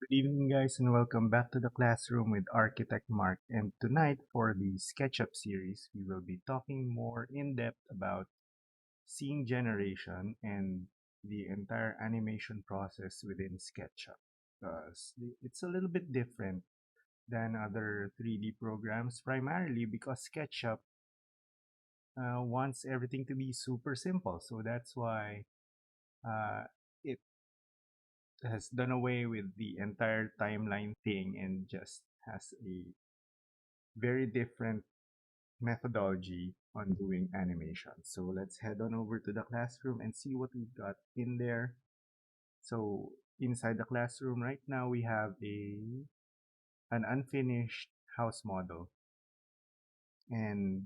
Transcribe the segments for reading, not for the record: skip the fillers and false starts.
Good evening, guys, and welcome back to the classroom with Architect Mark. And tonight, for the SketchUp series, we will be talking more in depth about scene generation and the entire animation process within SketchUp. Because it's a little bit different than other 3D programs, primarily because SketchUp wants everything to be super simple. So that's why uh, it has done away with the entire timeline thing and just has a very different methodology on doing animation. So let's head on over to the classroom and see what we've got in there. So inside the classroom right now we have an unfinished house model, and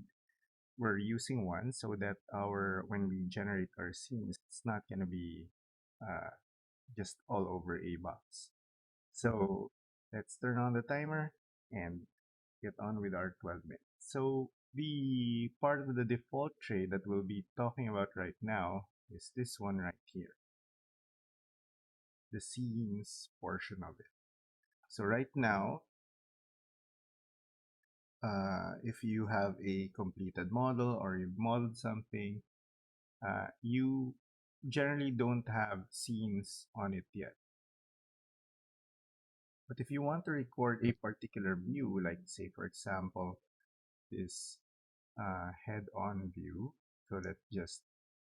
we're using one so that our when we generate our scenes, it's not gonna be uh, just all over a box. So let's turn on the timer and get on with our 12 minutes. So the part of the default tray that we'll be talking about right now is this one right here, the scenes portion of it. So right now, if you have a completed model or you've modeled something, you generally don't have scenes on it yet. But if you want to record a particular view, like say for example, this head-on view, so let's just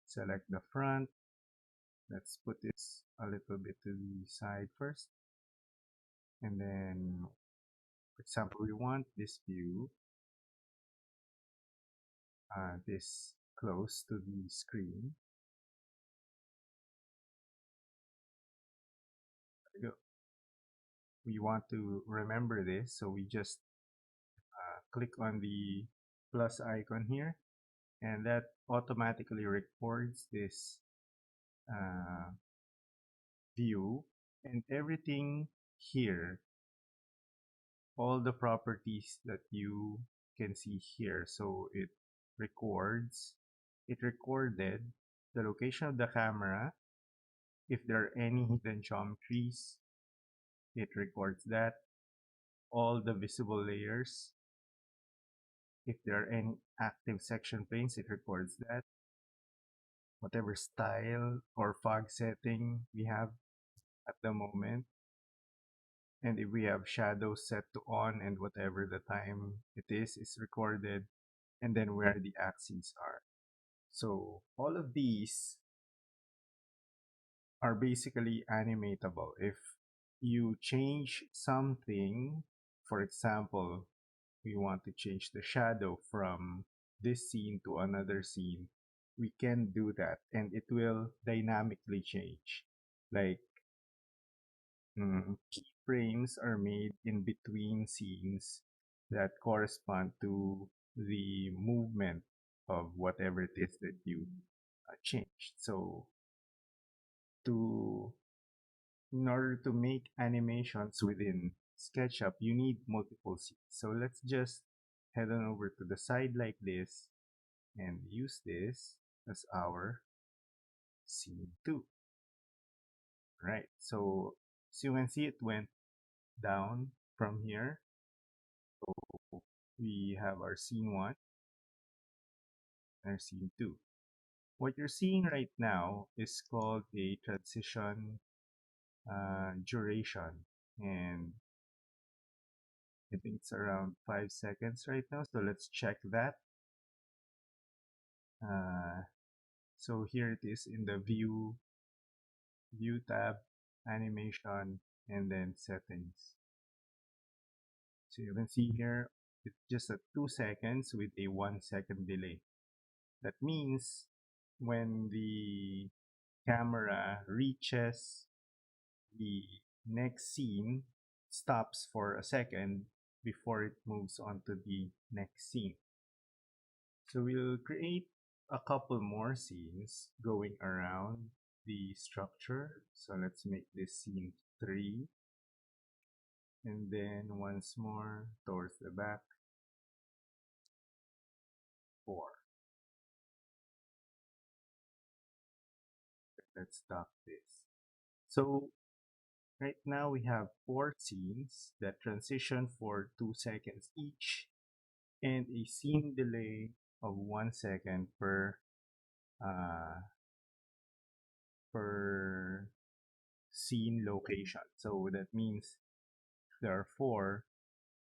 select the front. Let's put this a little bit to the side first. And then, for example, we want this view, this close to the screen. There we go. We want to remember this, so we just click on the plus icon here, and that automatically records this uh, view and everything here, all the properties that you can see here. So it recorded the location of the camera. If there are any hidden geometries, it records that. All the visible layers. If there are any active section planes, it records that. Whatever style or fog setting we have at the moment. And if we have shadows set to on and whatever the time it is recorded. And then where the axes are. So all of these are basically animatable. If you change something, for example, we want to change the shadow from this scene to another scene, we can do that and it will dynamically change. Like keyframes are made in between scenes that correspond to the movement of whatever it is that you changed. So to in order to make animations within SketchUp, you need multiple scenes. So let's just head on over to the side like this and use this as our scene 2. Right. So as you can see, it went down from here. So we have our scene 1 and our scene 2. What you're seeing right now is called a transition duration, and I think it's around 5 seconds right now. So let's check that. Uh, so here it is in the view tab, animation, and then settings. So you can see here, it's just at 2 seconds with a 1 second delay. That means when the camera reaches the next scene, stops for a second before it moves on to the next scene. So we'll create a couple more scenes going around the structure. So let's make this scene 3. And then once more towards the back, 4. Let's stop this. So Right now we have four scenes that transition for 2 seconds each and a scene delay of 1 second uh, per scene location. So that means if there are four,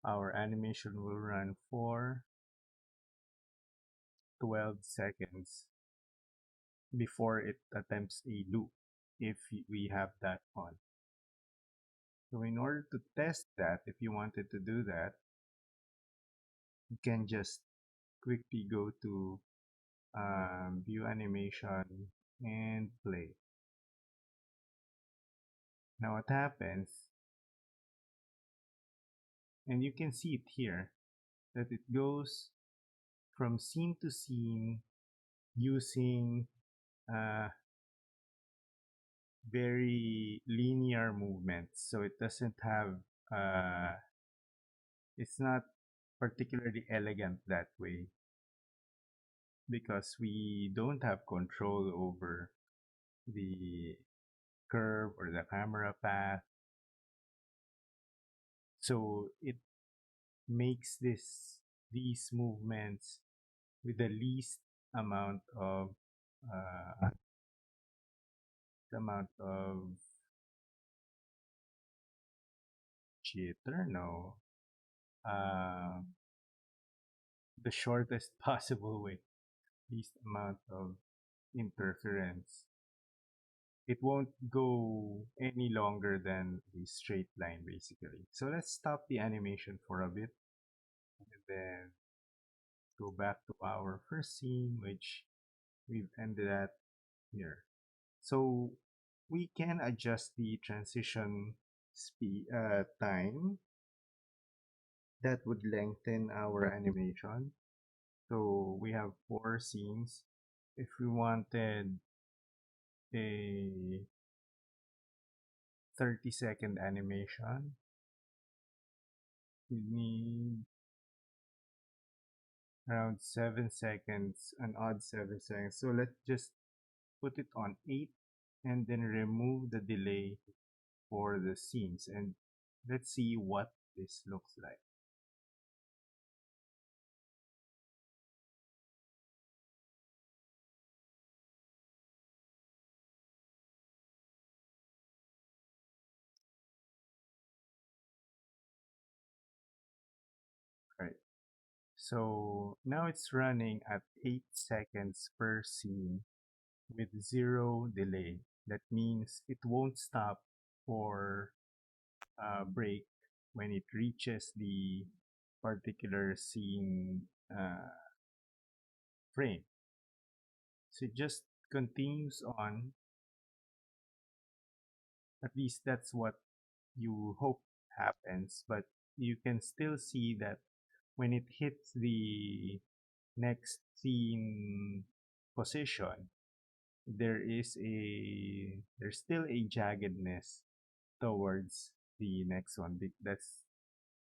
our animation will run for 12 seconds before it attempts a loop if we have that on. So in order to test that, if you wanted to do that, you can just quickly go to view animation and play. Now what happens, and you can see it here, that it goes from scene to scene using uh, very linear movements. So it doesn't have, uh, it's not particularly elegant that way because we don't have control over the curve or the camera path. So it makes these movements with the least amount of uh, the amount of jitter, no, uh, the shortest possible way, least amount of interference. It won't go any longer than a straight line, basically. So let's stop the animation for a bit and then go back to our first scene, which we've ended at here. So we can adjust the transition speed time that would lengthen our animation. So we have four scenes. If we wanted a 30-second animation, we need around 7 seconds, an odd 7 seconds. So let's just put it on 8 and then remove the delay for the scenes and let's see what this looks like. Right. So now it's running at 8 seconds per scene with zero delay. That means it won't stop for a break when it reaches the particular scene frame. So it just continues on. At least that's what you hope happens, but you can still see that when it hits the next scene position, there's still a jaggedness towards the next one. That's,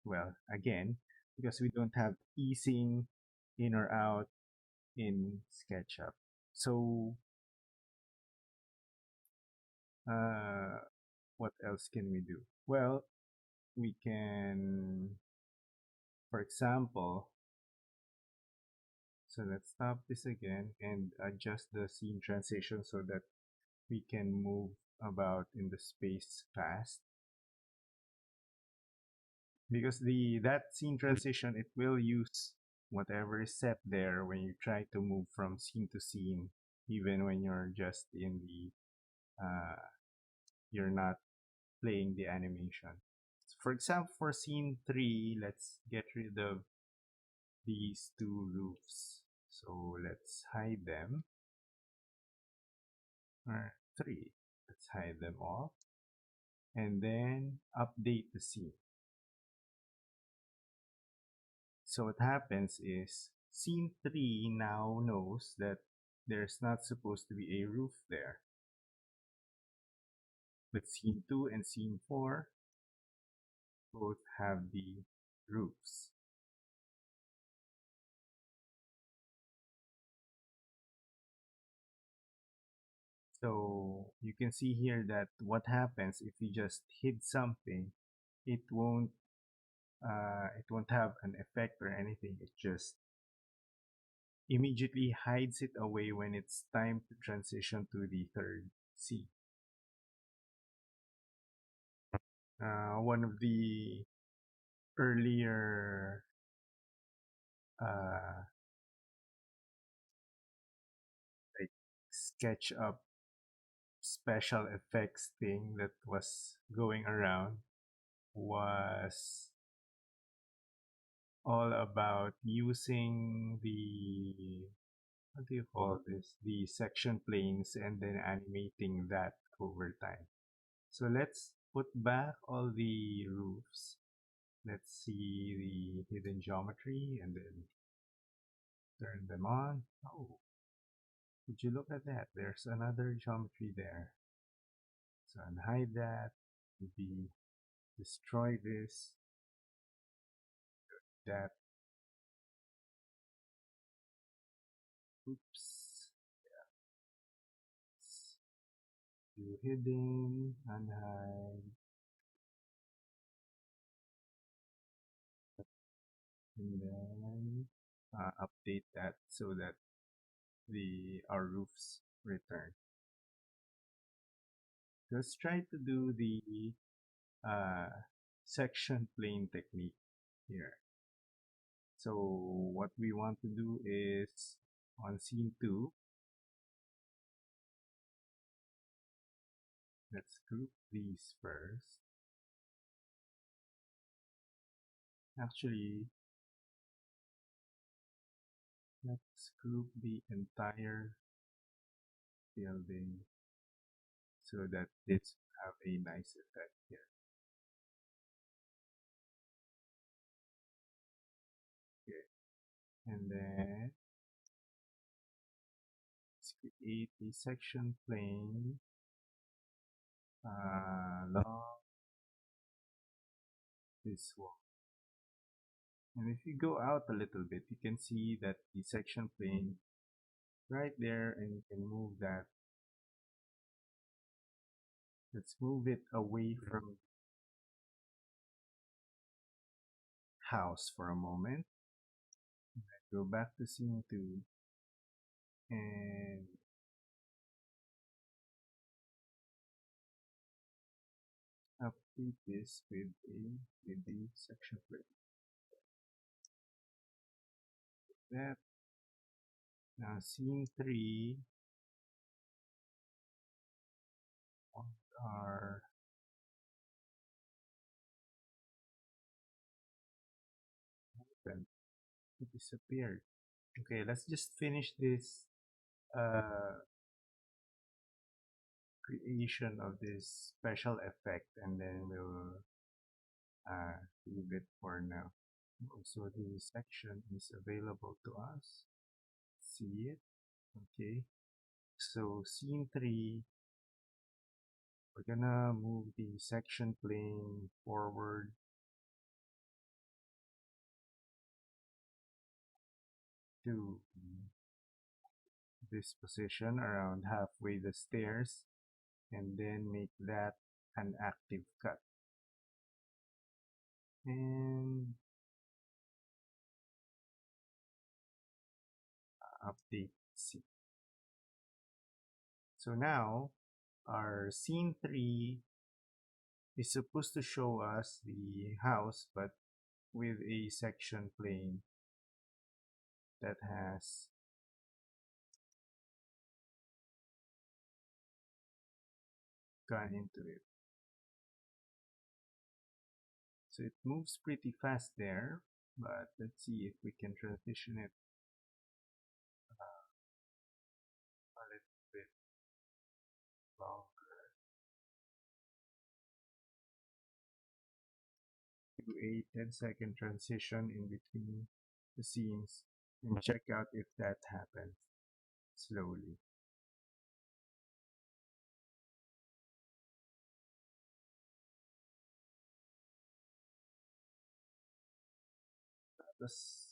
well, again, because we don't have easing in or out in SketchUp. So uh, what else can we do? Well, we can, for example, so let's stop this again and adjust the scene transition so that we can move about in the space fast. Because that scene transition, it will use whatever is set there when you try to move from scene to scene, even when you're just in you're not playing the animation. For example, for scene 3, let's get rid of these two roofs. So let's hide them. Or 3, let's hide them off. And then update the scene. So what happens is scene 3 now knows that there's not supposed to be a roof there. But scene 2 and scene 4 both have the roofs. So you can see here that what happens if you just hid something, it won't have an effect or anything. It just immediately hides it away when it's time to transition to the third C. One of the earlier uh, like SketchUp special effects thing that was going around was all about using the, what do you call this, the section planes, and then animating that over time. So let's put back all the roofs. Let's see the hidden geometry and then turn them on. Oh, would you look at that? There's another geometry there. So unhide that, maybe destroy this, that, oops, do hidden, unhide, and then update that so that the our roofs return. Let's try to do the uh, section plane technique here. So what we want to do is on scene 2, let's group these first. Actually, let's group the entire building so that this will have a nice effect here. Okay. And then let's create a section plane along this wall. And if you go out a little bit, you can see that the section plane right there, and you can move that. Let's move it away from house for a moment. Go back to scene 2 and update this with the section plane. That now scene 3 are open. It disappeared. Okay, let's just finish this creation of this special effect and then we'll leave it for now. Also, the section is available to us. See it? Okay. So scene 3, we're gonna move the section plane forward to this position around halfway the stairs and then make that an active cut. And update C. So now our scene 3 is supposed to show us the house but with a section plane that has gone into it. So it moves pretty fast there, but let's see if we can transition it a little bit longer. Do a 10-second transition in between the scenes and check out if that happens slowly. Tapos